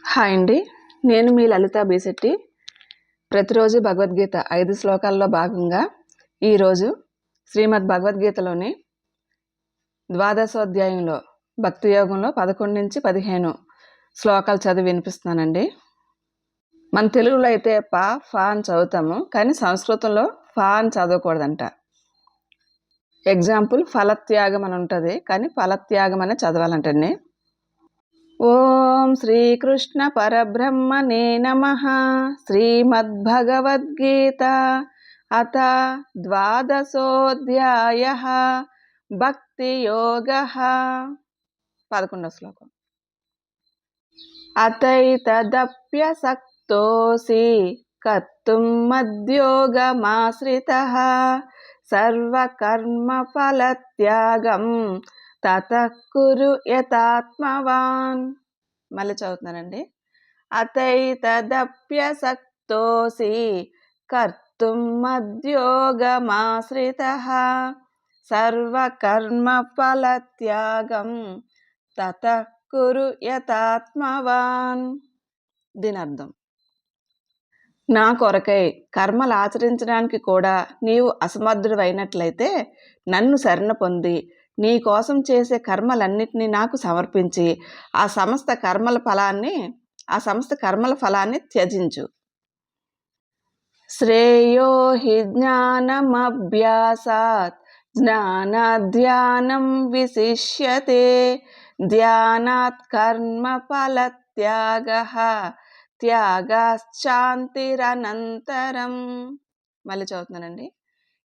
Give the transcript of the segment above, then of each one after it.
Hi అండి, నేను మీ లలిత బీశెట్టి. ప్రతిరోజు భగవద్గీత 5 శ్లోకాల్లో భాగంగా ఈరోజు శ్రీమద్ భగవద్గీతలోని ద్వాదశోధ్యాయంలో భక్తి యోగంలో 11 నుంచి 15 శ్లోకాలు చదివి వినిపిస్తున్నానండి. మన తెలుగులో అయితే ఫా అని చదువుతాము, కానీ సంస్కృతంలో ఫా అని చదవకూడదంట. ఎగ్జాంపుల్ ఫలత్యాగం అని ఉంటుంది, కానీ ఫలత్యాగం అనే చదవాలంటండి. ఓం శ్రీకృష్ణ పరబ్రహ్మణే నమః. శ్రీమద్భగవద్గీత అథ ద్వాదశోధ్యాయః భక్తియోగః. 11వ శ్లోకం. అతైతదప్యసక్తోసి కర్తుం మద్యోగమాశ్రితః సర్వకర్మఫలత్యాగం తతః కురు యతాత్మవాన్. మళ్ళీ చదువుతున్నానండి. అతైతదప్యసక్తోసి కర్తుం మద్యోగమాశ్రితః సర్వకర్మఫలత్యాగం తతః కురు యతాత్మవాన్. దీని అర్థం, నా కొరకై కర్మలు ఆచరించడానికి కూడా నీవు అసమర్థుడైనట్లయితే నన్ను శరణ పొంది నీ కోసం చేసే కర్మలన్నిటినీ నాకు సమర్పించి ఆ సమస్త కర్మల ఫలాన్ని త్యజించు. శ్రేయో హి జ్ఞానమభ్యాసాత్ జ్ఞానాధ్యానం విశిష్యతే ధ్యానాత్ కర్మఫలత్యాగః త్యాగాశ్చాంతిరనంతరం. మళ్ళీ చదువుతున్నానండి.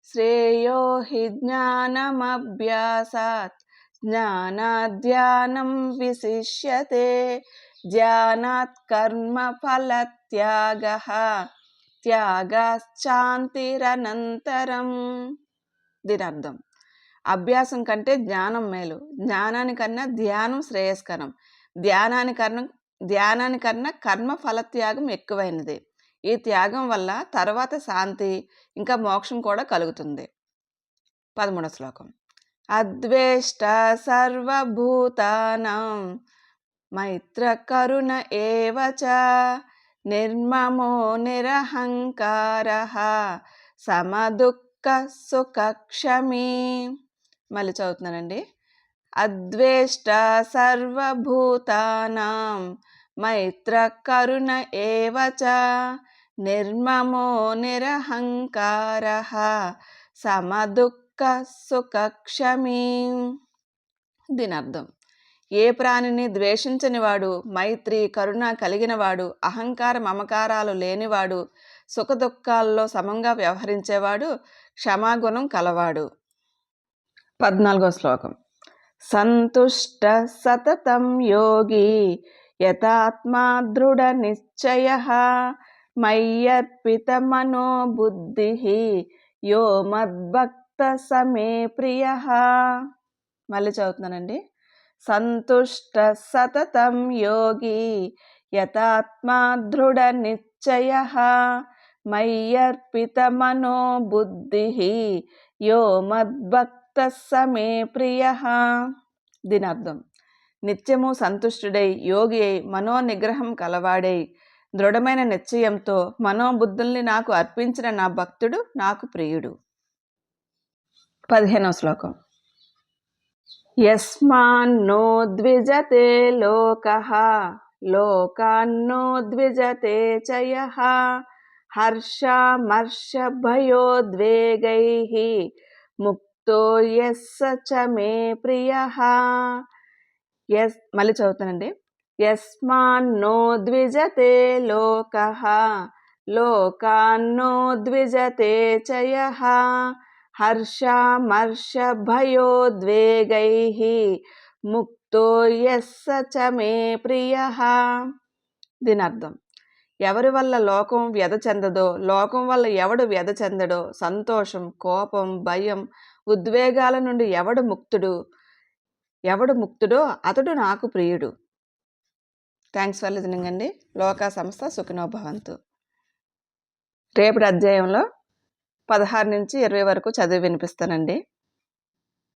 శ్రేయో హి జ్ఞానమభ్యాసాత్ జ్ఞానాధ్యానం విశిష్యతే ధ్యానాత్ కర్మఫలత్యాగః త్యాగాశ్చాంతిరనంతరం. దీని అర్థం, అభ్యాసం కంటే జ్ఞానం మేలు, జ్ఞానానికన్నా ధ్యానం శ్రేయస్కరం, ధ్యానానికన్నా కర్మ ఫలత్యాగం ఎక్కువైనది. ఈ త్యాగం వల్ల తర్వాత శాంతి ఇంకా మోక్షం కూడా కలుగుతుంది. 13వ శ్లోకం. అద్వేష్ట సర్వభూతానాం మైత్ర కరుణ ఏవ చ నిర్మమో నిరహంకారః సమదుఃఖ సుఖక్షమీ. మళ్ళీ చదువుతున్నానండి. అద్వేష్ట సర్వభూతానాం మైత్ర కరుణ ఏవ చ నిర్మమో నిరహంకారః సమదుఃఖ సుఖక్షమీ. దీని అర్థం, ఏ ప్రాణిని ద్వేషించని వాడు, మైత్రి కరుణ కలిగినవాడు, అహంకార మమకారాలు లేనివాడు, సుఖదుఖాల్లో సమంగా వ్యవహరించేవాడు, క్షమాగుణం కలవాడు. 14వ శ్లోకం. సంతుష్ట సతతం యోగి యతాత్మా దృఢ నిశ్చయః మయ్యర్పిత మనో బుద్ధిః యో మద్భక్త సమే ప్రియః. మళ్ళీ చదువుతున్నానండి. సంతుష్ట సతతం యోగి యతాత్మా దృఢ నిశ్చయః మయ్యర్పిత మనో బుద్ధిః యో మద్భక్త సమే ప్రియః. దీని అర్థం, నిత్యము సంతుష్టుడై యోగి అయి మనోనిగ్రహం కలవాడై దృఢమైన నిశ్చయంతో మనోబుద్ధుల్ని నాకు అర్పించిన నా భక్తుడు నాకు ప్రియుడు. 15వ శ్లోకం. యస్మాన్నో ద్విజతే లోకః లోకాన్నో ద్విజతే చ యః హర్షామర్షభయోద్వేగైః ముక్తో యస్స చ మే ప్రియః. మళ్ళీ చదువుతానండి. యస్మాన్నో ద్విజతే లోకః లోకాన్నో ద్విజతే చ యః హర్షామర్షభయోద్వేగైః ముక్తో యస్స చ మే ప్రియః. దీని అర్థం, ఎవరి వల్ల లోకం వ్యధ చెందదో, లోకం వల్ల ఎవడు వ్యధ చెందడో, సంతోషం, కోపం, భయం, ఉద్వేగాల నుండి ఎవడు ముక్తుడో అతడు నాకు ప్రియుడు. థ్యాంక్స్ ఫర్ లిజనింగ్ అండి. లోకా సంస్థ సుఖినో భవంతు. రేపటి అధ్యాయంలో 16 నుంచి 20 వరకు చదివి వినిపిస్తానండి.